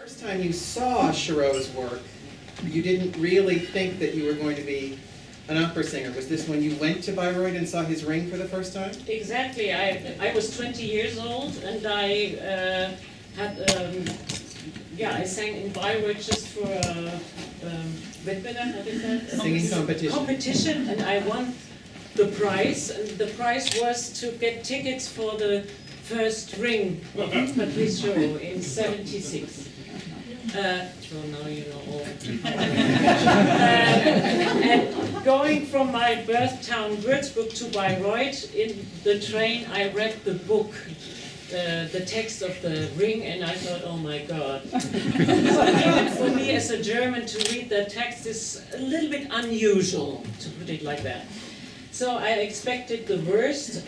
first time you saw Chéreau's work, you didn't really think that you were going to be an opera singer. Was this when you went to Bayreuth and saw his Ring for the first time? Exactly. I was 20 years old, and I I sang in Bayreuth just for a Wettbewerb, what is that? Singing competition. Competition, and I won the prize. And the prize was to get tickets for the first Ring of Patrice Chéreau in '76. So now you know all. And going from my birth town Würzburg to Bayreuth, in the train I read the book, the text of the Ring, and I thought, oh my God. Even for me as a German to read the text is a little bit unusual, to put it like that. So I expected the worst,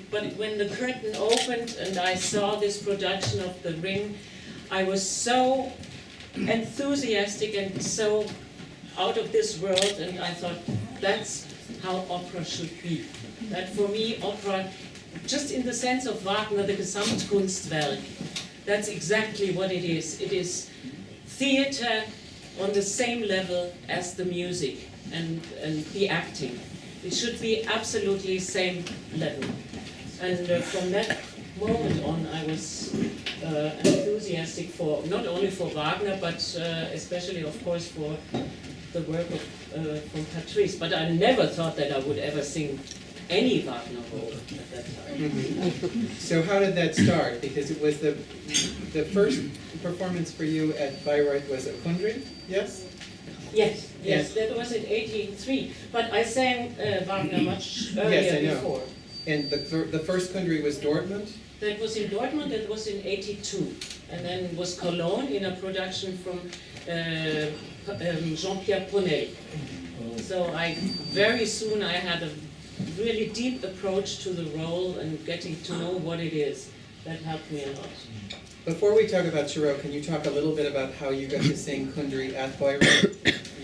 but when the curtain opened and I saw this production of the Ring, I was so enthusiastic and so out of this world, and I thought that's how opera should be. That for me, opera, just in the sense of Wagner, the Gesamtkunstwerk, that's exactly what it is. It is theater on the same level as the music and the acting. It should be absolutely same level. And from that moment on, I was enthusiastic for, not only for Wagner, but especially, of course, for the work of from Patrice. But I never thought that I would ever sing any Wagner role at that time. Mm-hmm. So how did that start? Because it was the first performance for you at Bayreuth was a Kundry, yes? Yes, that was in '83. But I sang Wagner much earlier yes, I know. before. And the first Kundry was Dortmund? That was in Dortmund, that was in '82. And then it was Cologne in a production from Jean-Pierre Ponel. So very soon I had a really deep approach to the role and getting to know what it is. That helped me a lot. Before we talk about Chéreau, can you talk a little bit about how you got to sing Kundry at Bayreuth?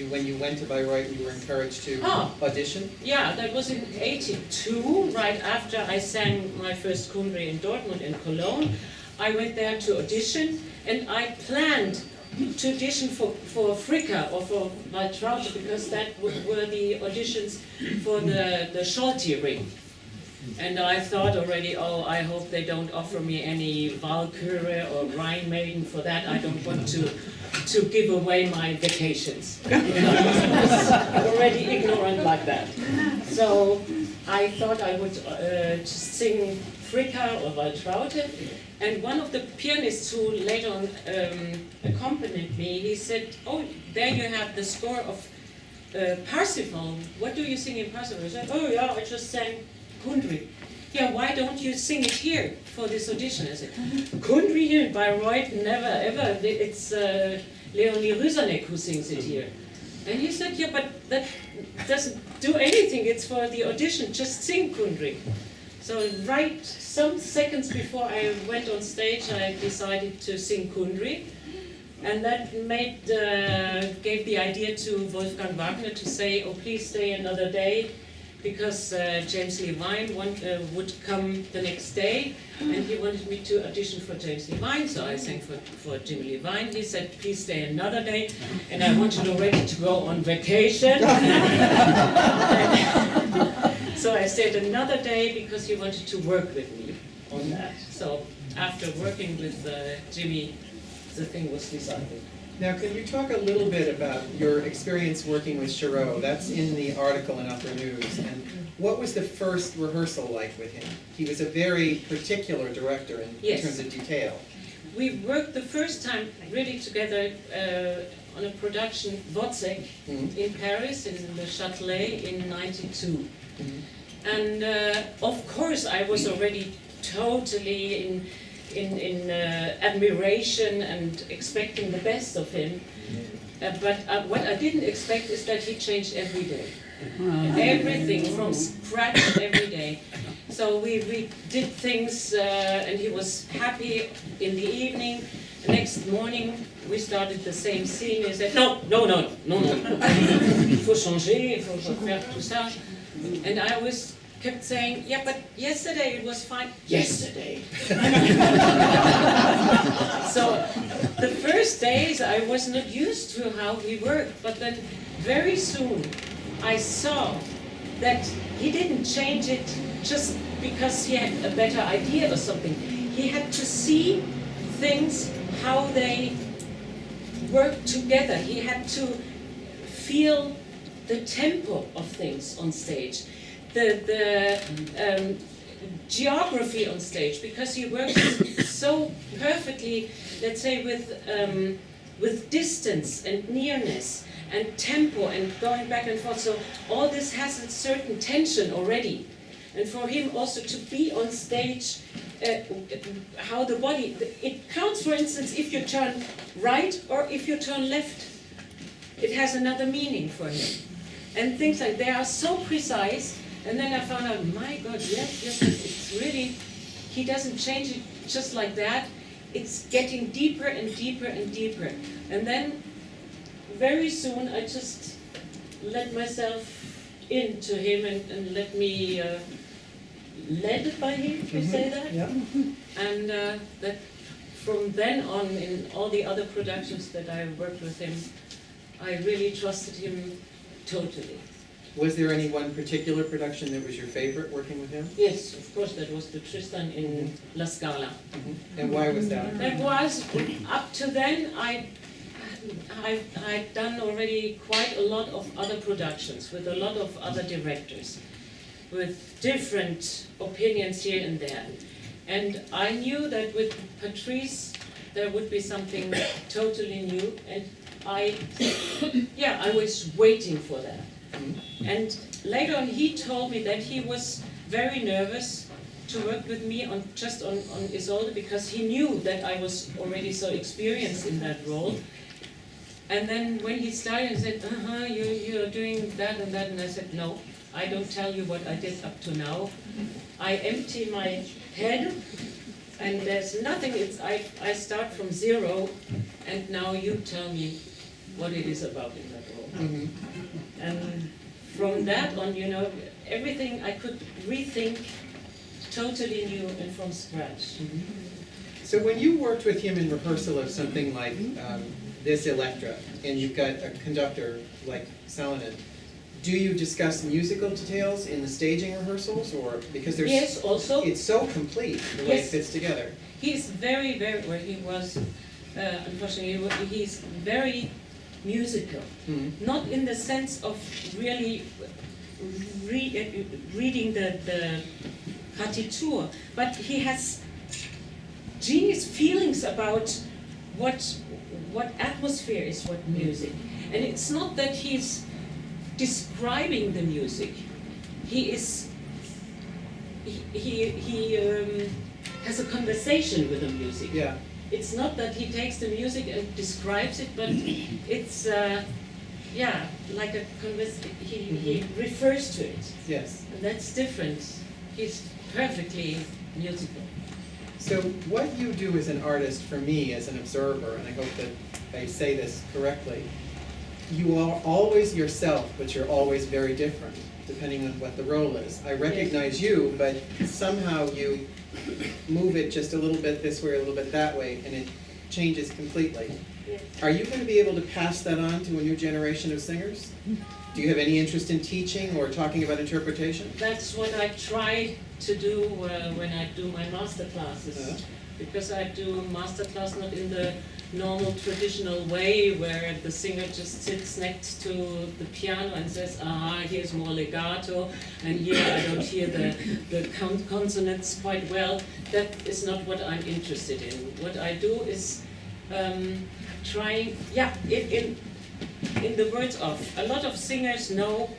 When you went to Bayreuth, you were encouraged to audition? Yeah, that was in '82, right after I sang my first Kundry in Dortmund and Cologne. I went there to audition, and I planned to audition for Fricka or for Waltraud, because that were the auditions for the Scholti Ring. And I thought already, oh, I hope they don't offer me any Walküre or Rhine Maiden for that. I don't want to give away my vacations. I was already ignorant like that. So I thought I would just sing Fricka or Waltraud. And one of the pianists who later on accompanied me, he said, oh, there you have the score of Parsifal. What do you sing in Parsifal? I said, oh yeah, I just sang Kundry. Yeah, why don't you sing it here for this audition? I said, Kundry here in Bayreuth? Never, ever. It's Leonie Rysanek who sings it here. And he said, yeah, but that doesn't do anything. It's for the audition. Just sing Kundry. So right some seconds before I went on stage, I decided to sing Kundry. And that gave the idea to Wolfgang Wagner to say, oh, please stay another day, because James Levine would come the next day, and he wanted me to audition for James Levine, so I sang for Jim Levine. He said, please stay another day, and I wanted already to go on vacation. So I stayed another day because he wanted to work with me on that. So after working with Jimmy, the thing was decided. Now, can you talk a little bit about your experience working with Chéreau? That's in the article in Upper News. And what was the first rehearsal like with him? He was a very particular director in terms of detail. We worked the first time really together on a production, Wozzeck, in Paris, in the Châtelet in '92. And of course I was already totally in admiration and expecting the best of him. But what I didn't expect is that he changed every day. Everything from scratch every day. So we did things and he was happy in the evening. The next morning we started the same scene. He said, no. Il faut changer, il faut faire tout ça. And I was kept saying, yeah, but yesterday it was fine. Yesterday. So the first days I was not used to how he worked, but then very soon I saw that he didn't change it just because he had a better idea or something. He had to see things, how they work together. He had to feel the tempo of things on stage, the geography on stage, because he works so perfectly, let's say, with distance and nearness and tempo and going back and forth. So all this has a certain tension already. And for him also to be on stage, how the body, it counts, for instance, if you turn right or if you turn left. It has another meaning for him. And things like, they are so precise. And then I found out, my God, yes, it's really, he doesn't change it just like that. It's getting deeper and deeper and deeper. And then very soon I just let myself into him and let me led by him, if you say that. Yeah. And that from then on, in all the other productions that I worked with him, I really trusted him totally. Was there any one particular production that was your favorite working with him? Yes, of course, that was the Tristan in La Scala. And why was that? That was, up to then, I'd done already quite a lot of other productions with a lot of other directors, with different opinions here and there. And I knew that with Patrice there would be something totally new, and I was waiting for that. And later on he told me that he was very nervous to work with me on Isolde, because he knew that I was already so experienced in that role. And then when he started and said, you're doing that and that, and I said, no, I don't tell you what I did up to now. I empty my head, and there's nothing, I start from zero, and now you tell me what it is about in that role. Mm-hmm. And from that on, everything I could rethink totally new and from scratch. Mm-hmm. So when you worked with him in rehearsal of something like this Electra, and you've got a conductor like Salonen, do you discuss musical details in the staging rehearsals, or because there's Yes, also. it's so complete the way it Yes. fits together? He's very, very, well, he was, unfortunately, he's very musical. Mm-hmm. Not in the sense of really reading the partitur, but he has genius feelings about what atmosphere is what music. And it's not that he's describing the music. He has a conversation with the music. Yeah. It's not that he takes the music and describes it, but it's like a conversation. He refers to it. Yes. And that's different. He's perfectly musical. So what you do as an artist, for me as an observer, and I hope that I say this correctly, you are always yourself, but you're always very different, depending on what the role is. I recognize you, but somehow you move it just a little bit this way, a little bit that way, and it changes completely. Yes. Are you going to be able to pass that on to a new generation of singers? Do you have any interest in teaching or talking about interpretation? That's what I try to do when I do my master classes. Uh-huh. Because I do master class not in the normal traditional way where the singer just sits next to the piano and says, here's more legato, and here I don't hear the consonants quite well. That is not what I'm interested in. What I do is trying, in the words of, a lot of singers know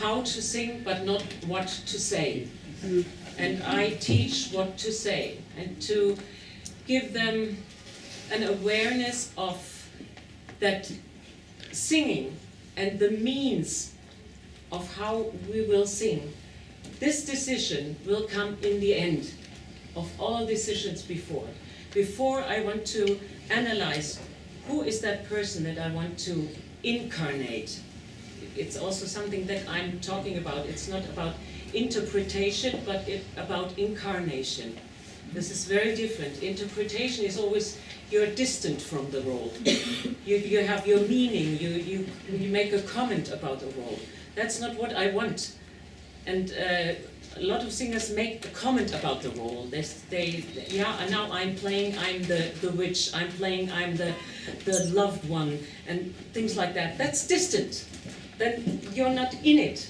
how to sing but not what to say. And I teach what to say, and to give them an awareness of that singing and the means of how we will sing. This decision will come in the end of all decisions before. Before I want to analyze who is that person that I want to incarnate. It's also something that I'm talking about. It's not about interpretation, but about incarnation. This is very different. Interpretation is always, you're distant from the role. You have your meaning, you make a comment about the role. That's not what I want. And a lot of singers make a comment about the role. And now I'm playing, I'm the witch, I'm playing, I'm the loved one, and things like that. That's distant. Then you're not in it.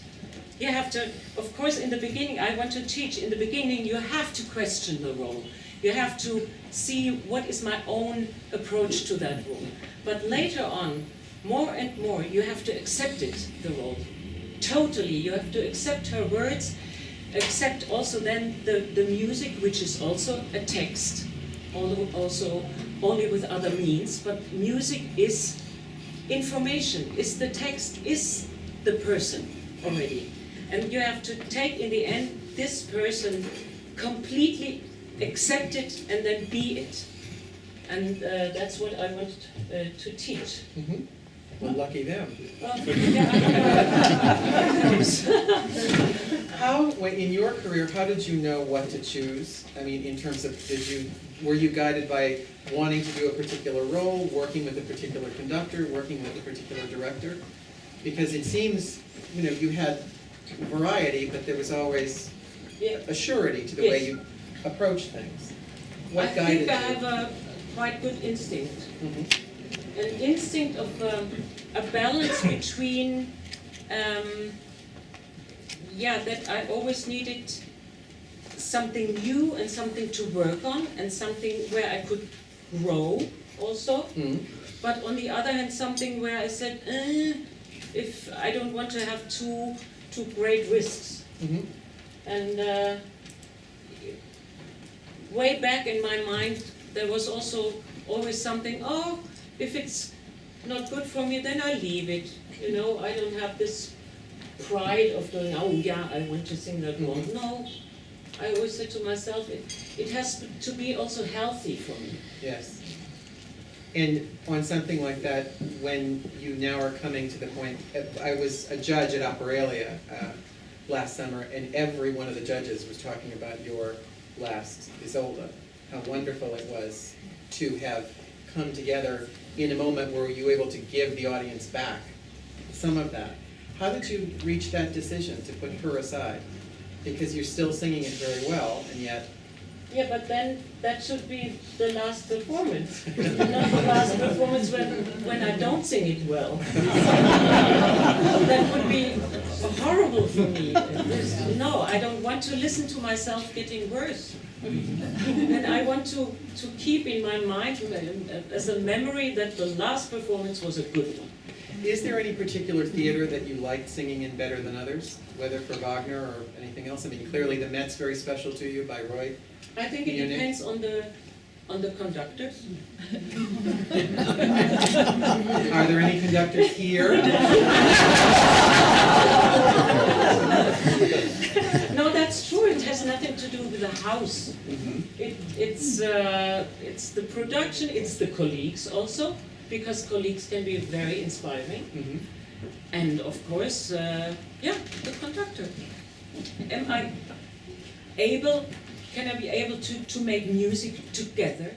You have to, of course, in the beginning, I want to teach, in the beginning you have to question the role. You have to see what is my own approach to that role. But later on, more and more, you have to accept it, the role. Totally, you have to accept her words, accept also then the music, which is also a text, also only with other means, but music is information, is the text, is the person already. And you have to take, in the end, this person, completely accept it and then be it. And that's what I want to teach. Mm-hmm. Well, lucky them. In your career, how did you know what to choose? I mean, in terms of, were you guided by wanting to do a particular role, working with a particular conductor, working with a particular director? Because it seems, you had variety, but there was always a surety to the way you approach things. What guided you? I think I have a quite good instinct. Mm-hmm. An instinct of a balance between, that I always needed something new and something to work on, and something where I could grow also. Mm-hmm. But on the other hand, something where I said, if I don't want to have too great risks. Mm-hmm. And way back in my mind, there was also always something, if it's not good for me, then I leave it. I don't have this pride of doing, I want to sing that one. Mm-hmm. No, I always said to myself, it has to be also healthy for me. Yes. And on something like that, when you now are coming to the point, I was a judge at Operalia last summer, and every one of the judges was talking about your last Isolde, how wonderful it was to have come together in a moment where you were able to give the audience back some of that. How did you reach that decision to put her aside? Because you're still singing it very well, and yet... Yeah, but then that should be the last performance, not the last performance when I don't sing it well. That would be horrible for me. No, I don't want to listen to myself getting worse. And I want to keep in my mind as a memory that the last performance was a good one. Is there any particular theater that you liked singing in better than others, whether for Wagner or anything else? I mean, clearly the Met's very special to you, Bayreuth. I think it depends on the conductors. Are there any conductors here? No, that's true. It has nothing to do with the house. Mm-hmm. It's the production. It's the colleagues also, because colleagues can be very inspiring. Mm-hmm. And of course, the conductor. Can I be able to make music together?